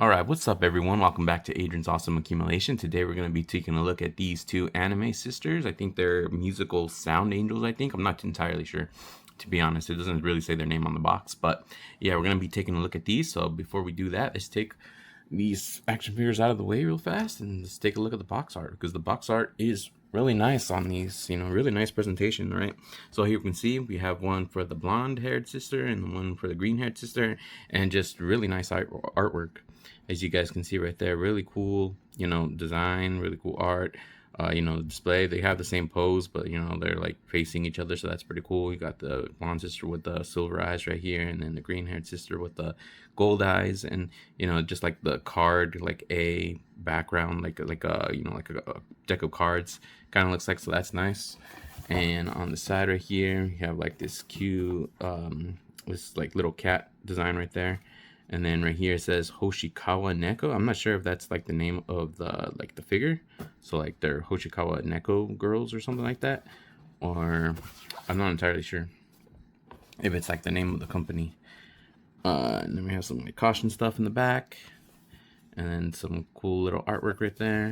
Alright, what's up everyone? Welcome back to Adrian's Awesome Accumulation. Today we're going to be taking a look at these two anime sisters. I think they're musical sound angels, I think. I'm not entirely sure, to be honest. It doesn't really say their name on the box. But yeah, we're going to be taking a look at these. So before we do that, let's take these action figures out of the way real fast and let's take a look at the box art. Because the box art is really nice on these, really nice presentation, right? So here you can see we have one for the blonde haired sister and one for the green haired sister, and just really nice artwork. As you guys can see right there, really cool, design, really cool art. The display, they have the same pose, but they're like facing each other, so that's pretty cool. You got the blonde sister with the silver eyes right here, and then the green haired sister with the gold eyes, and just like the card, like a background, like a deck of cards kind of looks like, so that's nice. And on the side right here, you have like this cute this like little cat design right there. And then right here it says Hoshikawa Neco. I'm not sure if that's like the name of the figure. So like they're Hoshikawa Neco girls or something like that. Or I'm not entirely sure if it's like the name of the company. And then we have some like caution stuff in the back. And then some cool little artwork right there.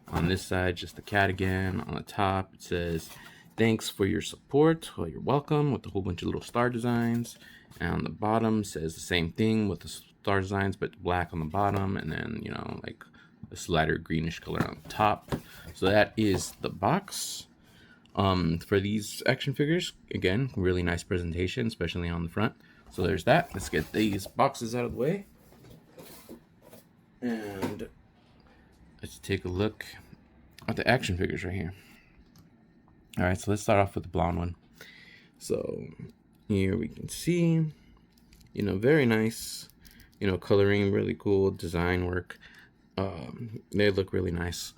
On this side, just the cat again. On the top, it says, "Thanks for your support." Well, you're welcome, with a whole bunch of little star designs. And on the bottom says the same thing with the star designs, but black on the bottom, and then like this lighter greenish color on the top. So that is the box. For these action figures, again, really nice presentation, especially on the front. So there's that. Let's get these boxes out of the way, and let's take a look at the action figures right here. All right, so let's start off with the blonde one. So here we can see, very nice, coloring, really cool design work. They look really nice.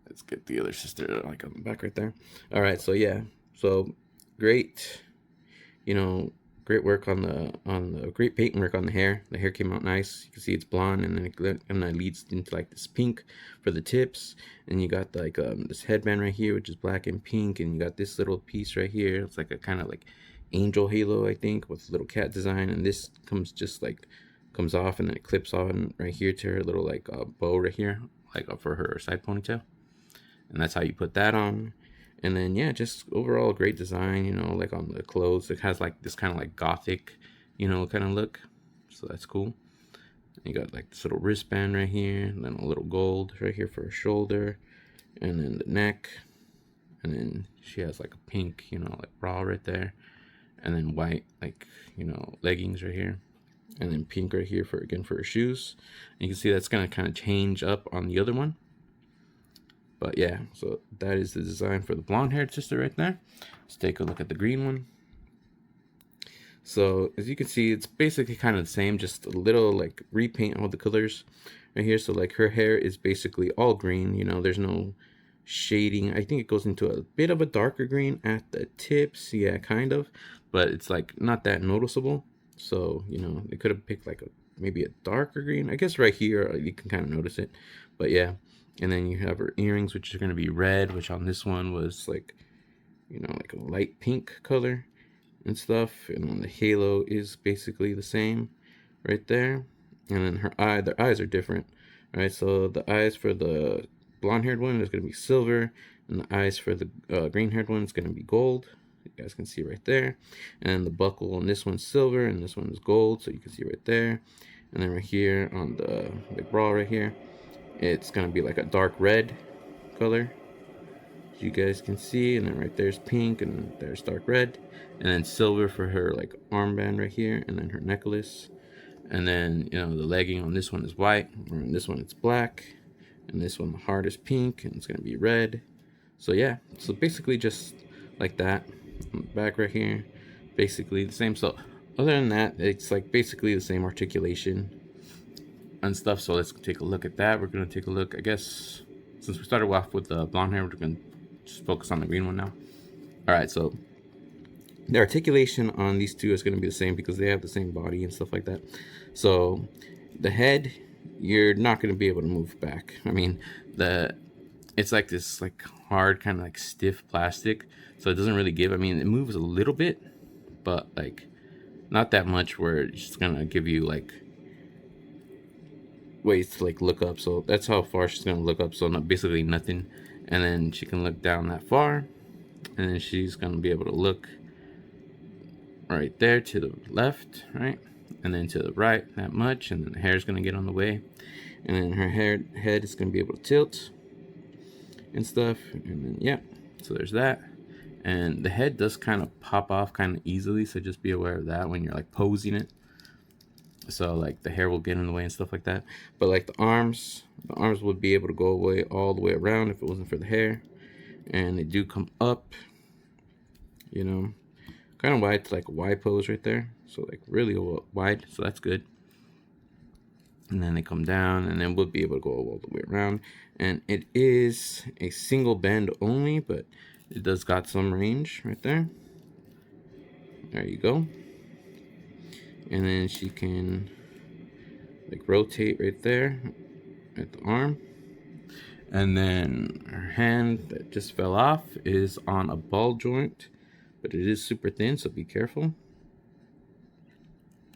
Let's get the other sister like on the back right there. All right, so yeah, so great, great work on the great paint work on the hair. The hair came out nice. You can see it's blonde, and then it leads into like this pink for the tips. And you got like this headband right here, which is black and pink, and you got this little piece right here. It's like a kind of like angel halo, I think, with a little cat design. And this comes off, and then it clips on right here to her little like bow right here, like for her side ponytail. And that's how you put that on. And then yeah, just overall great design, like on the clothes. It has like this kind of like gothic, kind of look. So that's cool. You got like this little wristband right here, and then a little gold right here for her shoulder, and then the neck. And then she has like a pink, like bra right there, and then white, like, leggings right here, and then pink right here for her shoes. And you can see that's gonna kind of change up on the other one. But yeah, so that is the design for the blonde haired sister right there. Let's take a look at the green one. So as you can see, it's basically kind of the same, just a little like repaint all the colors right here. So like her hair is basically all green, there's no shading. I think it goes into a bit of a darker green at the tips, yeah, kind of, but it's like not that noticeable. So they could have picked like maybe a darker green. I guess right here you can kind of notice it, but yeah. And then you have her earrings, which are going to be red, which on this one was like, like a light pink color and stuff. And then the halo is basically the same right there. And then their eyes are different, right? So the eyes for the blonde-haired one is going to be silver, and the eyes for the green-haired one is going to be gold. You guys can see right there. And the buckle on this one's silver, and this one is gold, so you can see right there. And then right here on the bra right here, it's going to be like a dark red color, as you guys can see. And then right there's pink, and there's dark red. And then silver for her like armband right here, and then her necklace. And then, the legging on this one is white, and on this one it's black. And this one, the heart is pink, and it's going to be red. So yeah, so basically just like that. On the back right here, basically the same. So other than that, it's like basically the same articulation and stuff. So let's take a look at that. We're going to take a look, I guess, since we started off with the blonde hair, we're going to just focus on the green one now. All right, so the articulation on these two is going to be the same because they have the same body and stuff like that. So the head, you're not going to be able to move back. I mean, it's like this like hard kind of like stiff plastic, so it doesn't really give. I mean, it moves a little bit, but like not that much where it's just gonna give you like ways to like look up. So that's how far she's gonna look up. So not basically nothing. And then she can look down that far, and then she's gonna be able to look right there to the left, right, and then to the right that much, and then the hair is gonna get on the way, and then her head is gonna be able to tilt and stuff, and then yeah. So there's that. And the head does kind of pop off kind of easily, so just be aware of that when you're like posing it. So like the hair will get in the way and stuff like that. But like the arms would be able to go away all the way around if it wasn't for the hair. And they do come up, you know, kind of wide to like a Y pose right there. So like really wide, so that's good. And then they come down, and then we'll be able to go all the way around. And it is a single bend only, but it does got some range right there. There you go. And then she can like rotate right there at the arm. And then her hand that just fell off is on a ball joint, but it is super thin, so be careful.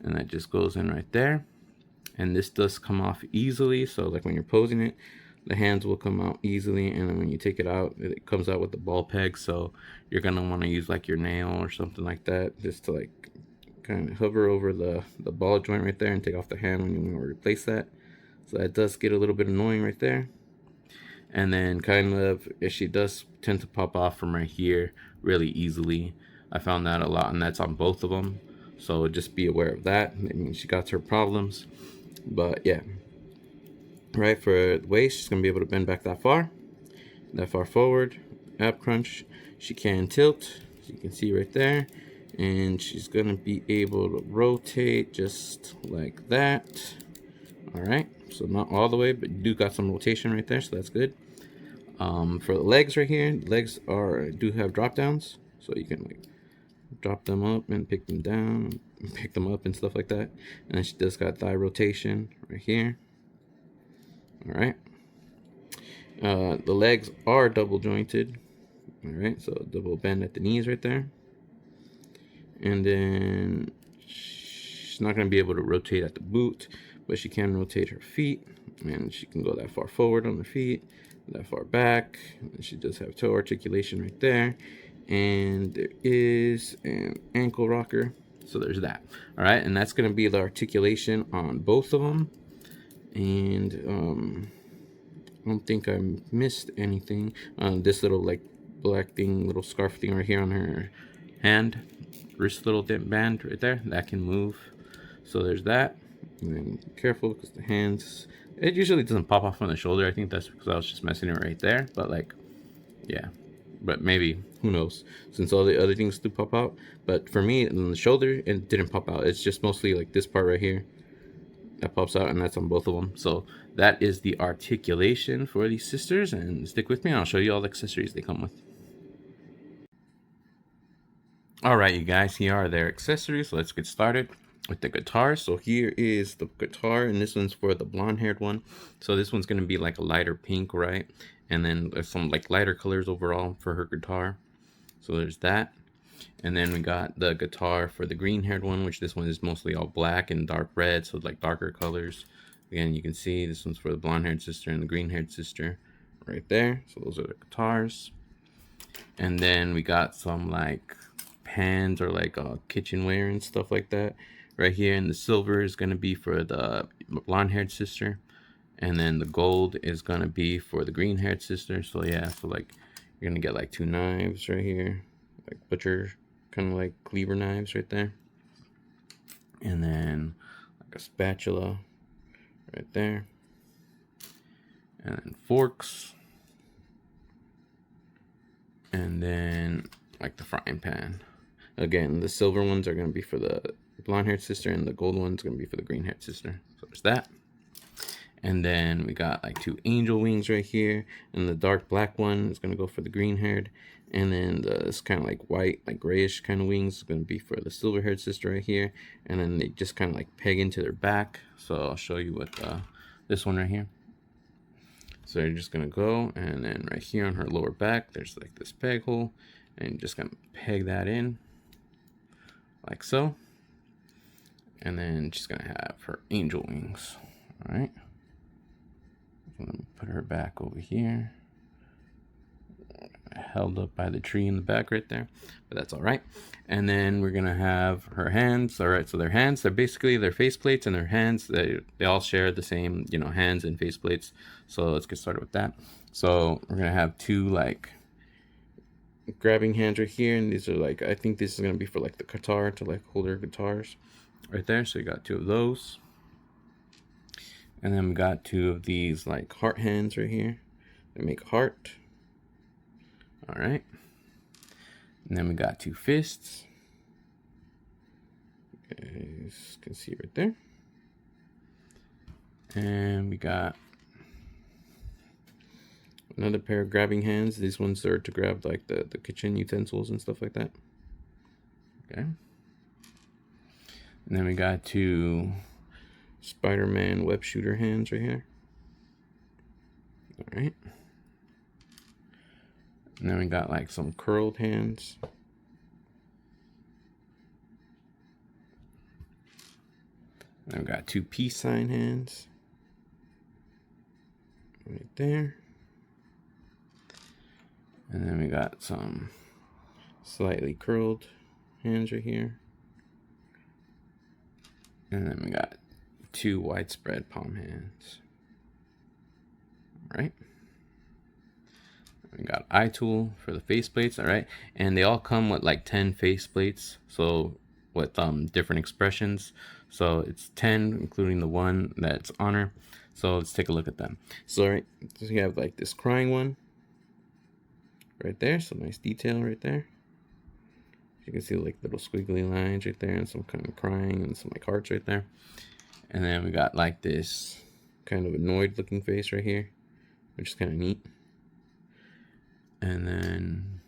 And that just goes in right there. And this does come off easily, so like when you're posing it, the hands will come out easily, and then when you take it out, it comes out with the ball peg. So you're gonna want to use like your nail or something like that, just to like kind of hover over the ball joint right there and take off the hand when you want to replace that. So that does get a little bit annoying right there. And then kind of, if she does tend to pop off from right here really easily. I found that a lot, and that's on both of them. So just be aware of that. I mean, she got her problems, but yeah. Right, for the waist, she's gonna be able to bend back that far forward. Ab crunch, she can tilt, as you can see right there, and she's gonna be able to rotate just like that. All right, so not all the way, but you do got some rotation right there, so that's good. For the legs right here, the legs do have drop downs, so you can like drop them up and pick them down, and pick them up and stuff like that. And then she does got thigh rotation right here. All right. The legs are double jointed. All right, so double bend at the knees right there. And then she's not going to be able to rotate at the boot, but she can rotate her feet, and she can go that far forward on her feet, that far back. And she does have toe articulation right there, and there is an ankle rocker. So there's that. All right, and that's going to be the articulation on both of them. And I don't think I missed anything. This little like black thing, little scarf thing right here on her hand, wrist little band right there, that can move. So there's that. And then careful, because the hands, it usually doesn't pop off on the shoulder. I think that's because I was just messing it right there. But like, yeah, but maybe, who knows, since all the other things do pop out. But for me, on the shoulder, it didn't pop out. It's just mostly like this part right here that pops out, and that's on both of them. So that is the articulation for these sisters, and stick with me and I'll show you all the accessories they come with. All right, you guys, here are their accessories. So let's get started with the guitar. So here is the guitar, and this one's for the blonde haired one. So this one's going to be like a lighter pink, right? And then there's some like lighter colors overall for her guitar. So there's that. And then we got the guitar for the green haired one, which this one is mostly all black and dark red, so like darker colors. Again, you can see this one's for the blonde haired sister and the green haired sister right there. So those are the guitars. And then we got some like pans or like kitchenware and stuff like that right here. And the silver is going to be for the blonde haired sister, and then the gold is going to be for the green haired sister. So yeah, so like you're going to get like two knives right here, like butcher kind of like cleaver knives right there, and then like a spatula right there, and then forks, and then like the frying pan. Again, the silver ones are going to be for the blonde haired sister, and the gold one's going to be for the green haired sister. So there's that. And then we got like two angel wings right here, and the dark black one is going to go for the green haired. And then this kind of like white, like grayish kind of wings is going to be for the silver haired sister right here. And then they just kind of like peg into their back. So I'll show you what this one right here. So you're just going to go, and then right here on her lower back, there's like this peg hole, and you're just going to peg that in like so. And then she's going to have her angel wings. All right. Let me put her back over here. Held up by the tree in the back right there, but that's all right. And then we're gonna have her hands. All right, so their hands, they're basically their face plates and their hands. They all share the same, you know, hands and face plates. So let's get started with that. So we're gonna have two like grabbing hands right here, and these are like, I think this is gonna be for like the guitar, to like hold her guitars right there. So you got two of those, and then we got two of these like heart hands right here. They make a heart. All right, and then we got two fists. You guys can see right there. And we got another pair of grabbing hands. These ones are to grab like the kitchen utensils and stuff like that. Okay. And then we got two Spider-Man web shooter hands right here. All right. And then we got like some curled hands. And then we got two peace sign hands. Right there. And then we got some slightly curled hands right here. And then we got two widespread palm hands. All right. We got eye tool for the face plates. All right, and they all come with like 10 face plates, so with different expressions. So it's 10 including the one that's on her. So let's take a look at them. So all right, so you have like this crying one right there, so nice detail right there. You can see like little squiggly lines right there and some kind of crying and some like hearts right there. And then we got like this kind of annoyed looking face right here, which is kind of neat. And then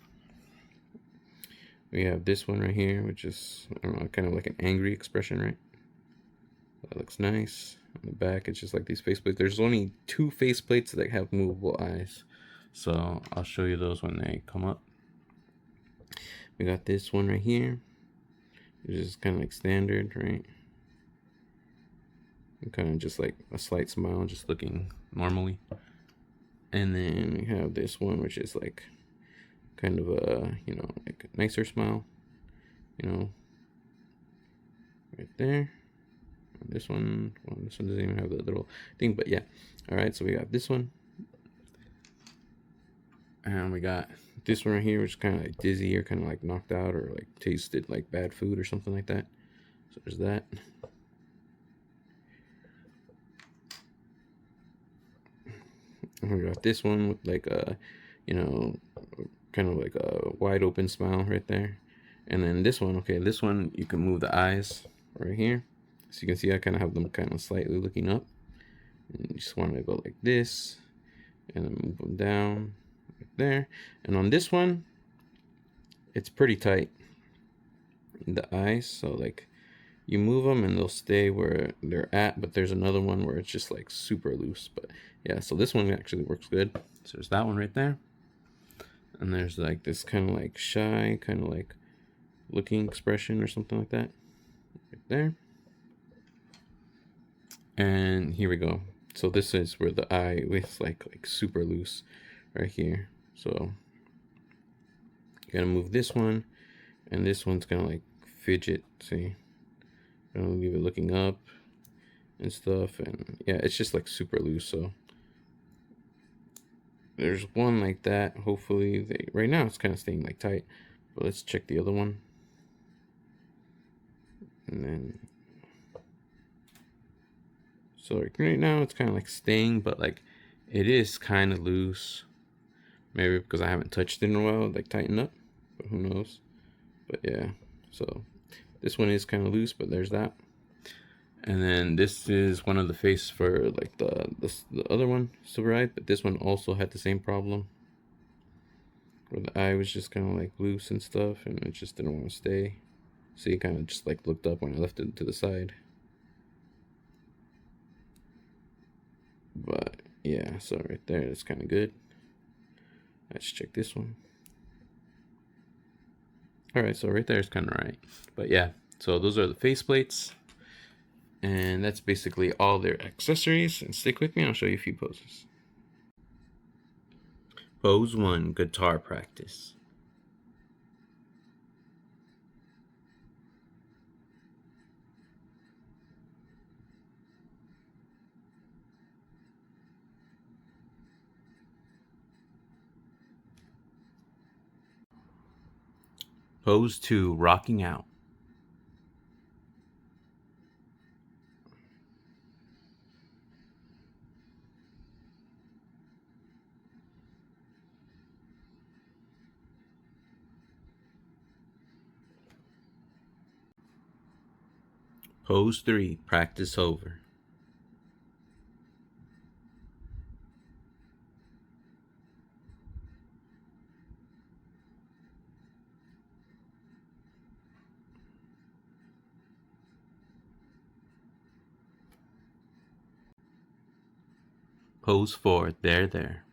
we have this one right here, which is, I don't know, kind of like an angry expression, right? That looks nice. On the back, it's just like these faceplates. There's only two faceplates that have movable eyes. So I'll show you those when they come up. We got this one right here, which is kind of like standard, right? And kind of just like a slight smile, just looking normally. And then we have this one, which is like kind of a, you know, like a nicer smile, you know, right there. And this one, well, this one doesn't even have the little thing, but yeah. All right, so we got this one. And we got this one right here, which is kind of like dizzy or kind of like knocked out or like tasted like bad food or something like that. So there's that. And we got this one with like a, you know, kind of like a wide open smile right there. And then this one, okay, this one you can move the eyes right here. So you can see I kind of have them kind of slightly looking up. And you just want to go like this and then move them down right there. And on this one, it's pretty tight, the eyes. So like you move them and they'll stay where they're at, but there's another one where it's just like super loose. But yeah, so this one actually works good. So there's that one right there. And there's like this kind of like shy, kind of like looking expression or something like that right there. And here we go. So this is where the eye is like super loose right here. So you gotta move this one, and this one's gonna like fidget, see? Gonna leave it looking up and stuff, and yeah, it's just like super loose. So there's one like that. Hopefully right now it's kind of staying like tight, but let's check the other one. And then so like right now it's kind of like staying, but like it is kind of loose. Maybe because I haven't touched it in a while, like tighten up, but who knows. But yeah, so this one is kind of loose, but there's that. And then this is one of the face for like the other one, Silver Eye, but this one also had the same problem, where the eye was just kind of like loose and stuff, and it just didn't want to stay. So it kind of just like looked up when I left it to the side. But yeah, so right there, that's kind of good. Let's check this one. All right, so right there is kind of right. But yeah, so those are the face plates. And that's basically all their accessories. And stick with me, I'll show you a few poses. Pose 1, guitar practice. Pose 2, rocking out. Pose 3, practice over. Pose 4, there.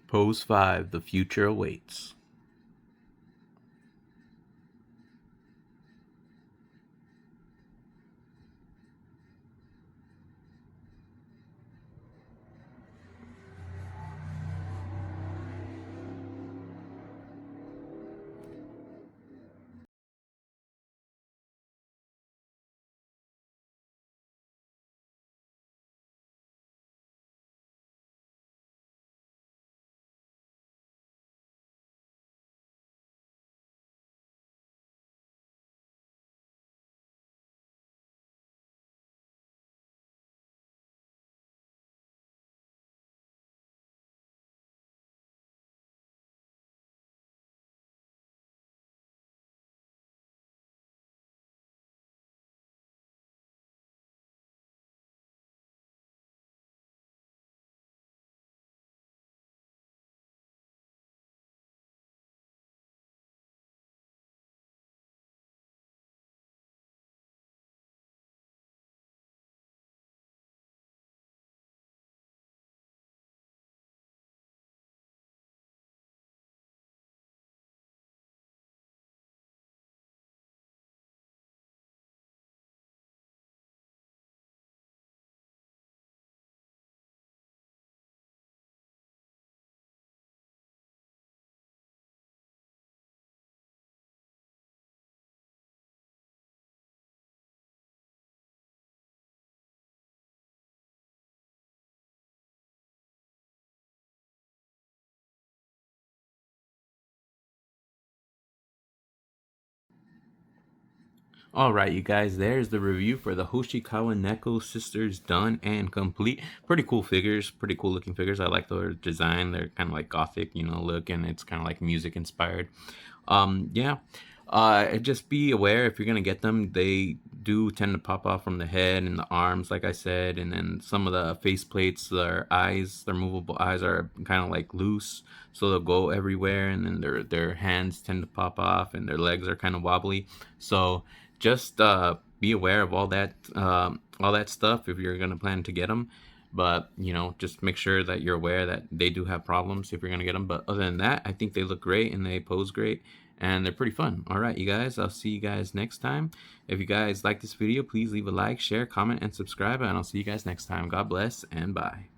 Pose 5, the future awaits. Alright, you guys, there's the review for the Hoshikawa Neco sisters, done and complete. Pretty cool figures, pretty cool looking figures. I like their design. They're kind of like gothic, look, and it's kind of like music inspired. Yeah. Just be aware if you're gonna get them, they do tend to pop off from the head and the arms, like I said, and then some of the face plates, their eyes, their movable eyes are kind of like loose, so they'll go everywhere, and then their hands tend to pop off, and their legs are kind of wobbly. So just be aware of all that stuff if you're gonna plan to get them. But just make sure that you're aware that they do have problems if you're gonna get them. But other than that, I think they look great and they pose great and they're pretty fun. All right, you guys, I'll see you guys next time. If you guys like this video, please leave a like, share, comment, and subscribe, and I'll see you guys next time. God bless and bye.